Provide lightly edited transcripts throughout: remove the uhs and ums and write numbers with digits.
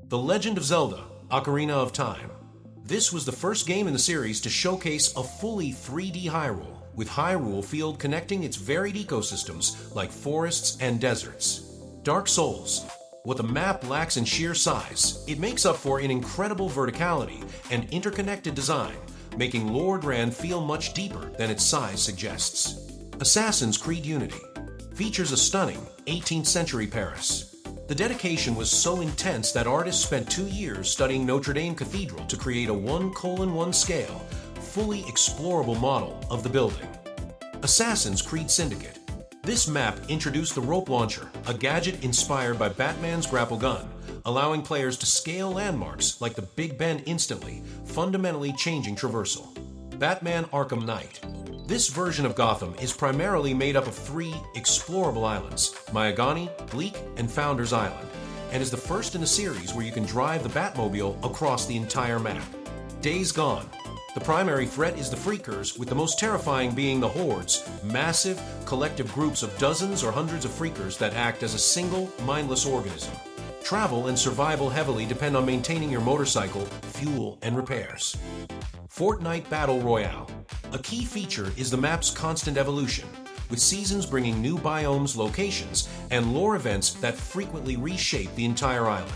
The Legend of Zelda: Ocarina of Time. This was the first game in the series to showcase a fully 3D Hyrule, with Hyrule Field connecting its varied ecosystems like forests and deserts. Dark Souls. What the map lacks in sheer size, it makes up for in incredible verticality and interconnected design, making Lordran feel much deeper than its size suggests. Assassin's Creed Unity features a stunning 18th century Paris. The dedication was so intense that artists spent 2 years studying Notre Dame Cathedral to create a 1:1 scale, fully explorable model of the building. Assassin's Creed Syndicate. This map introduced the Rope Launcher, a gadget inspired by Batman's grapple gun, allowing players to scale landmarks like the Big Ben instantly, fundamentally changing traversal. Batman Arkham Knight. This version of Gotham is primarily made up of 3 explorable islands, Miagani, Bleak, and Founders Island, and is the first in the series where you can drive the Batmobile across the entire map. Days Gone. The primary threat is the Freakers, with the most terrifying being the Hordes, massive, collective groups of dozens or hundreds of Freakers that act as a single, mindless organism. Travel and survival heavily depend on maintaining your motorcycle, fuel, and repairs. Fortnite Battle Royale. A key feature is the map's constant evolution, with seasons bringing new biomes, locations, and lore events that frequently reshape the entire island.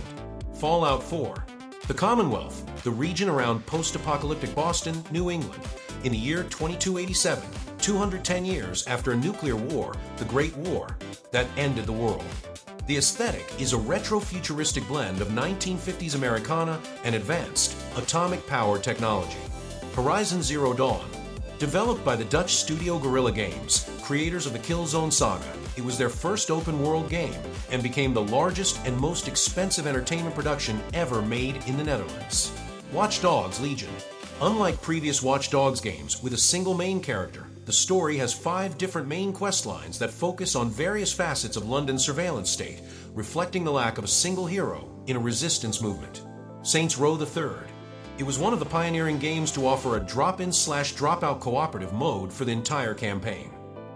Fallout 4. The Commonwealth, the region around post-apocalyptic Boston, New England. In the year 2287, 210 years after a nuclear war, the Great War, that ended the world. The aesthetic is a retro-futuristic blend of 1950s Americana and advanced, atomic-powered technology. Horizon Zero Dawn. Developed by the Dutch studio Guerrilla Games, creators of the Killzone saga, it was their first open-world game and became the largest and most expensive entertainment production ever made in the Netherlands. Watch Dogs Legion. Unlike previous Watch Dogs games with a single main character, the story has 5 different main quest lines that focus on various facets of London's surveillance state, reflecting the lack of a single hero in a resistance movement. Saints Row III. It was one of the pioneering games to offer a drop-in/drop-out cooperative mode for the entire campaign.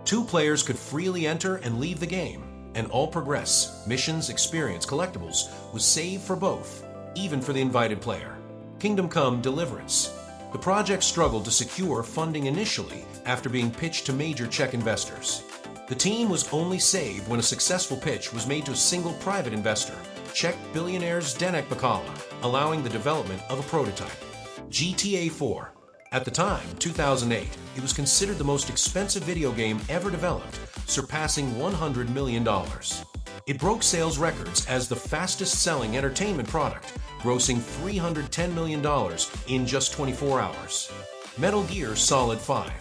2 players could freely enter and leave the game, and all progress, missions, experience, collectibles was saved for both, even for the invited player. Kingdom Come: Deliverance. The project struggled to secure funding initially after being pitched to major Czech investors. The team was only saved when a successful pitch was made to a single private investor, Czech billionaire Zdeněk Bakala, allowing the development of a prototype. GTA 4. At the time, 2008, it was considered the most expensive video game ever developed, surpassing $100 million. It broke sales records as the fastest-selling entertainment product, grossing $310 million in just 24 hours. Metal Gear Solid 5.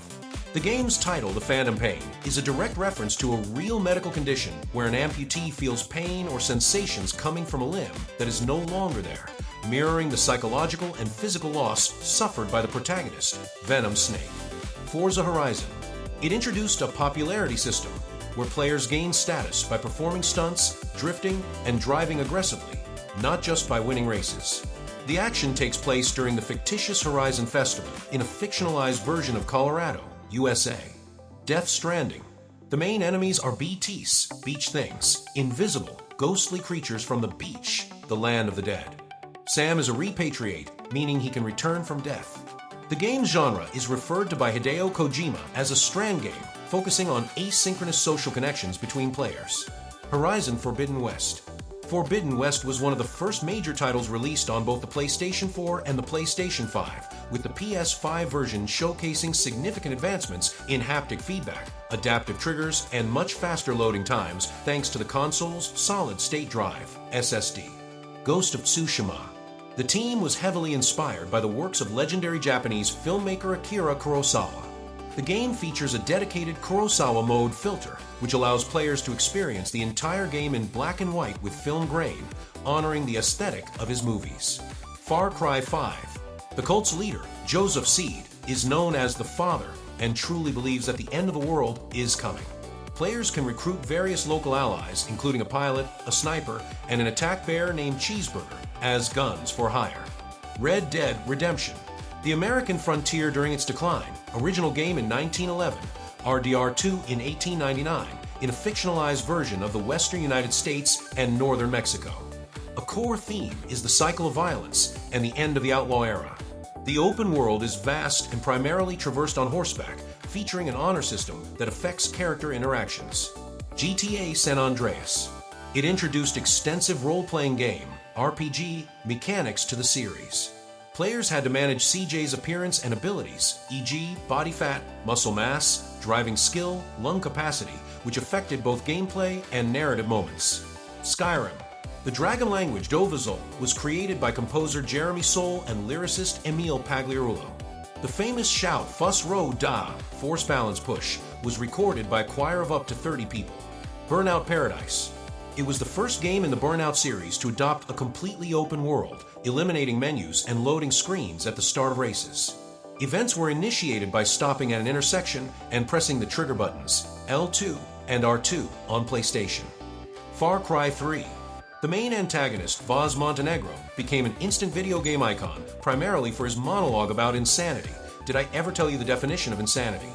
The game's title, The Phantom Pain, is a direct reference to a real medical condition where an amputee feels pain or sensations coming from a limb that is no longer there, mirroring the psychological and physical loss suffered by the protagonist, Venom Snake. Forza Horizon. It introduced a popularity system where players gain status by performing stunts, drifting, and driving aggressively, not just by winning races. The action takes place during the fictitious Horizon Festival in a fictionalized version of Colorado, USA. Death Stranding. The main enemies are BTs, beach things, invisible, ghostly creatures from the beach, the land of the dead. Sam is a repatriate, meaning he can return from death. The game's genre is referred to by Hideo Kojima as a strand game, focusing on asynchronous social connections between players. Horizon Forbidden West. Forbidden West was one of the first major titles released on both the PlayStation 4 and the PlayStation 5, with the PS5 version showcasing significant advancements in haptic feedback, adaptive triggers, and much faster loading times thanks to the console's solid-state drive, SSD. Ghost of Tsushima. The team was heavily inspired by the works of legendary Japanese filmmaker Akira Kurosawa. The game features a dedicated Kurosawa mode filter, which allows players to experience the entire game in black and white with film grain, honoring the aesthetic of his movies. Far Cry 5. The cult's leader, Joseph Seed, is known as the Father and truly believes that the end of the world is coming. Players can recruit various local allies, including a pilot, a sniper, and an attack bear named Cheeseburger, as guns for hire. Red Dead Redemption. The American frontier during its decline, original game in 1911, RDR2 in 1899, in a fictionalized version of the western United States and northern Mexico. A core theme is the cycle of violence and the end of the outlaw era. The open world is vast and primarily traversed on horseback, featuring an honor system that affects character interactions. GTA San Andreas. It introduced extensive role-playing game, RPG, mechanics to the series. Players had to manage CJ's appearance and abilities, e.g. body fat, muscle mass, driving skill, lung capacity, which affected both gameplay and narrative moments. Skyrim. The dragon language Dovizol was created by composer Jeremy Soule and lyricist Emile Pagliarulo. The famous shout Fuss Ro Da, Force Balance Push, was recorded by a choir of up to 30 people. Burnout Paradise. It was the first game in the Burnout series to adopt a completely open world, eliminating menus and loading screens at the start of races. Events were initiated by stopping at an intersection and pressing the trigger buttons L2 and R2 on PlayStation. Far Cry 3. The main antagonist, Vaz Montenegro, became an instant video game icon, primarily for his monologue about insanity. Did I ever tell you the definition of insanity?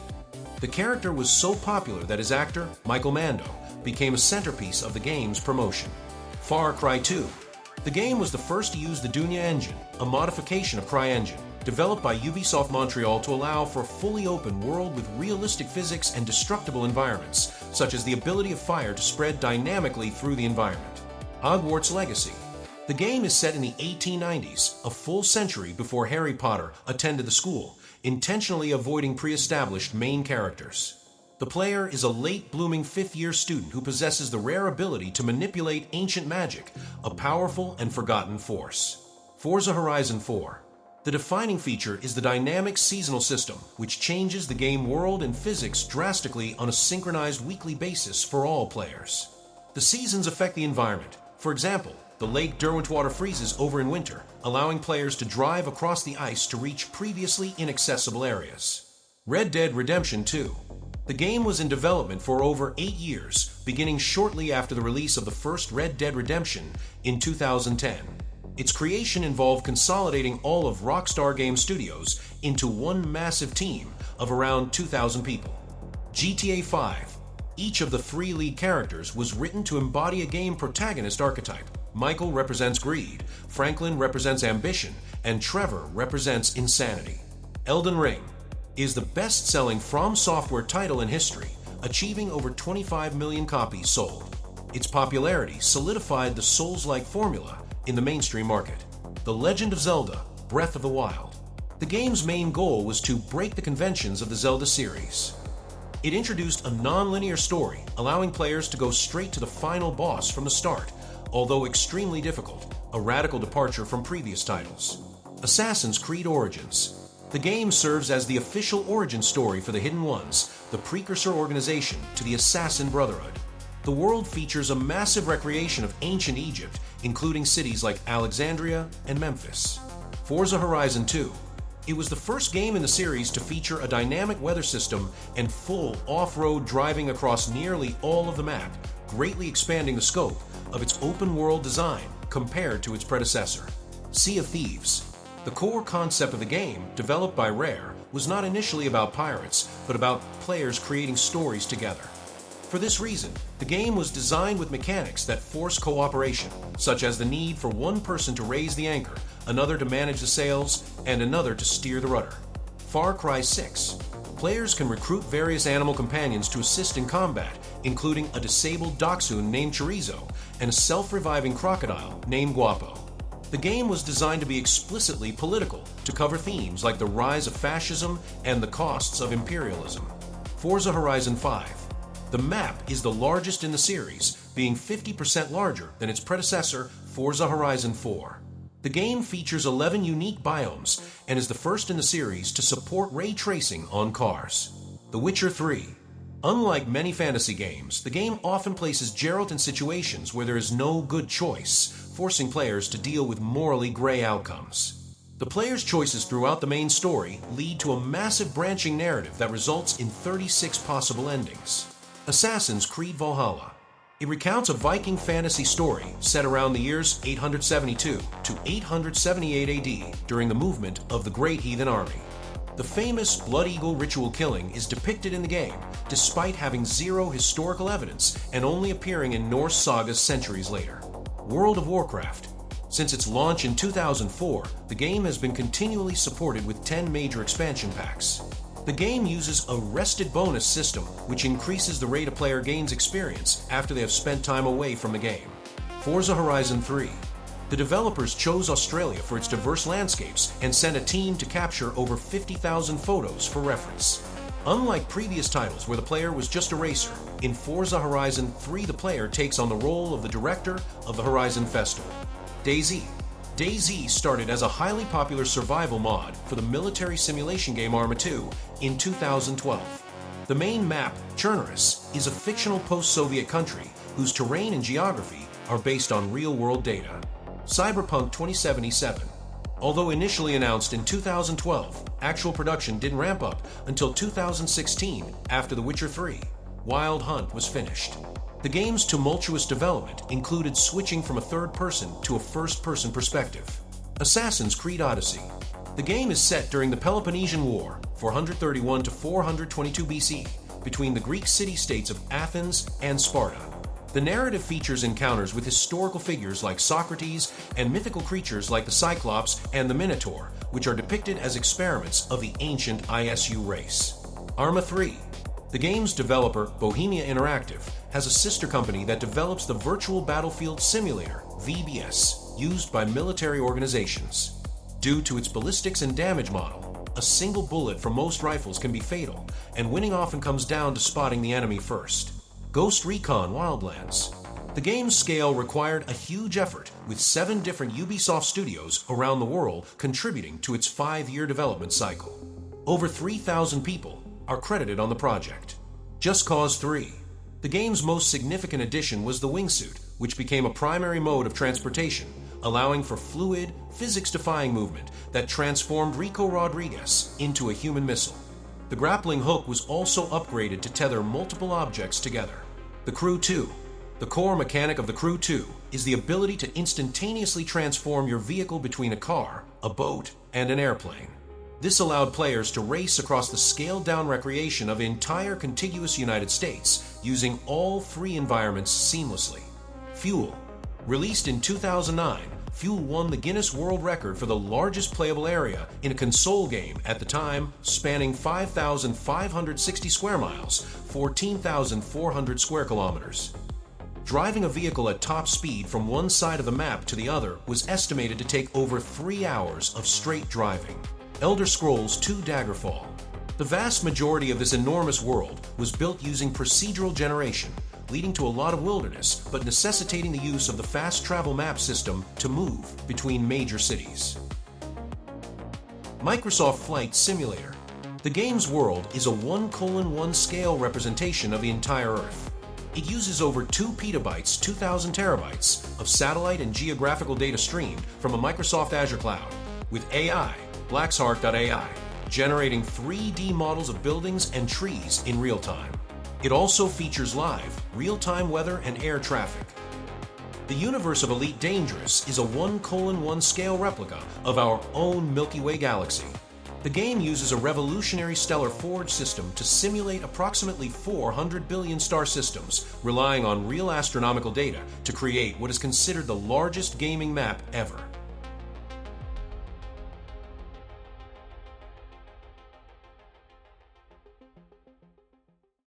The character was so popular that his actor, Michael Mando, became a centerpiece of the game's promotion. Far Cry 2. The game was the first to use the Dunya engine, a modification of CryEngine, developed by Ubisoft Montreal to allow for a fully open world with realistic physics and destructible environments, such as the ability of fire to spread dynamically through the environment. Hogwarts Legacy. The game is set in the 1890s, a full century before Harry Potter attended the school, intentionally avoiding pre-established main characters. The player is a late-blooming fifth-year student who possesses the rare ability to manipulate ancient magic, a powerful and forgotten force. Forza Horizon 4. The defining feature is the dynamic seasonal system, which changes the game world and physics drastically on a synchronized weekly basis for all players. The seasons affect the environment. For example, the Lake Derwentwater freezes over in winter, allowing players to drive across the ice to reach previously inaccessible areas. Red Dead Redemption 2. The game was in development for over 8 years, beginning shortly after the release of the first Red Dead Redemption in 2010. Its creation involved consolidating all of Rockstar Game Studios into one massive team of around 2,000 people. GTA 5. Each of the 3 lead characters was written to embody a game protagonist archetype. Michael represents greed, Franklin represents ambition, and Trevor represents insanity. Elden Ring is the best-selling From Software title in history, achieving over 25 million copies sold. Its popularity solidified the Souls-like formula in the mainstream market. The Legend of Zelda: Breath of the Wild. The game's main goal was to break the conventions of the Zelda series. It introduced a non-linear story, allowing players to go straight to the final boss from the start, although extremely difficult, a radical departure from previous titles. Assassin's Creed Origins. The game serves as the official origin story for the Hidden Ones, the precursor organization to the Assassin Brotherhood. The world features a massive recreation of ancient Egypt, including cities like Alexandria and Memphis. Forza Horizon 2. It was the first game in the series to feature a dynamic weather system and full off-road driving across nearly all of the map, greatly expanding the scope of its open-world design compared to its predecessor. Sea of Thieves. The core concept of the game, developed by Rare, was not initially about pirates, but about players creating stories together. For this reason, the game was designed with mechanics that force cooperation, such as the need for one person to raise the anchor, another to manage the sails, and another to steer the rudder. Far Cry 6. Players can recruit various animal companions to assist in combat, including a disabled dachshund named Chorizo and a self-reviving crocodile named Guapo. The game was designed to be explicitly political, to cover themes like the rise of fascism and the costs of imperialism. Forza Horizon 5. The map is the largest in the series, being 50% larger than its predecessor, Forza Horizon 4. The game features 11 unique biomes and is the first in the series to support ray tracing on cars. The Witcher 3. Unlike many fantasy games, the game often places Geralt in situations where there is no good choice, forcing players to deal with morally gray outcomes. The player's choices throughout the main story lead to a massive branching narrative that results in 36 possible endings. Assassin's Creed Valhalla. It recounts a Viking fantasy story set around the years 872 to 878 AD during the movement of the Great Heathen Army. The famous Blood Eagle ritual killing is depicted in the game, despite having zero historical evidence and only appearing in Norse sagas centuries later. World of Warcraft. Since its launch in 2004, the game has been continually supported with 10 major expansion packs. The game uses a rested bonus system, which increases the rate a player gains experience after they have spent time away from the game. Forza Horizon 3. The developers chose Australia for its diverse landscapes and sent a team to capture over 50,000 photos for reference. Unlike previous titles where the player was just a racer, in Forza Horizon 3 the player takes on the role of the director of the Horizon Festival. DayZ. DayZ started as a highly popular survival mod for the military simulation game Arma 2 in 2012. The main map, Chernobyl, is a fictional post-Soviet country whose terrain and geography are based on real-world data. Cyberpunk 2077. Although initially announced in 2012, actual production didn't ramp up until 2016 after The Witcher 3, Wild Hunt was finished. The game's tumultuous development included switching from a third-person to a first-person perspective. Assassin's Creed Odyssey. The game is set during the Peloponnesian War, 431 to 422 BC, between the Greek city-states of Athens and Sparta. The narrative features encounters with historical figures like Socrates and mythical creatures like the Cyclops and the Minotaur, which are depicted as experiments of the ancient ISU race. Arma 3. The game's developer, Bohemia Interactive, has a sister company that develops the Virtual Battlefield Simulator, VBS, used by military organizations. Due to its ballistics and damage model, a single bullet from most rifles can be fatal, and winning often comes down to spotting the enemy first. Ghost Recon Wildlands. The game's scale required a huge effort, with 7 different Ubisoft studios around the world contributing to its 5-year development cycle. Over 3,000 people are credited on the project. Just Cause 3. The game's most significant addition was the wingsuit, which became a primary mode of transportation, allowing for fluid, physics-defying movement that transformed Rico Rodriguez into a human missile. The grappling hook was also upgraded to tether multiple objects together. The Crew 2. The core mechanic of The Crew 2 is the ability to instantaneously transform your vehicle between a car, a boat, and an airplane. This allowed players to race across the scaled-down recreation of the entire contiguous United States, using all 3 environments seamlessly. Fuel. Released in 2009, Fuel won the Guinness World Record for the largest playable area in a console game at the time, spanning 5,560 square miles, 14,400 square kilometers. Driving a vehicle at top speed from one side of the map to the other was estimated to take over 3 hours of straight driving. Elder Scrolls II Daggerfall. The vast majority of this enormous world was built using procedural generation, leading to a lot of wilderness, but necessitating the use of the fast travel map system to move between major cities. Microsoft Flight Simulator. The game's world is a 1:1 scale representation of the entire Earth. It uses over 2 petabytes, 2,000 terabytes of satellite and geographical data streamed from a Microsoft Azure cloud, with AI, Blacksheart.ai, generating 3D models of buildings and trees in real time. It also features live, real-time weather and air traffic. The universe of Elite Dangerous is a 1:1 scale replica of our own Milky Way galaxy. The game uses a revolutionary stellar forge system to simulate approximately 400 billion star systems, relying on real astronomical data to create what is considered the largest gaming map ever.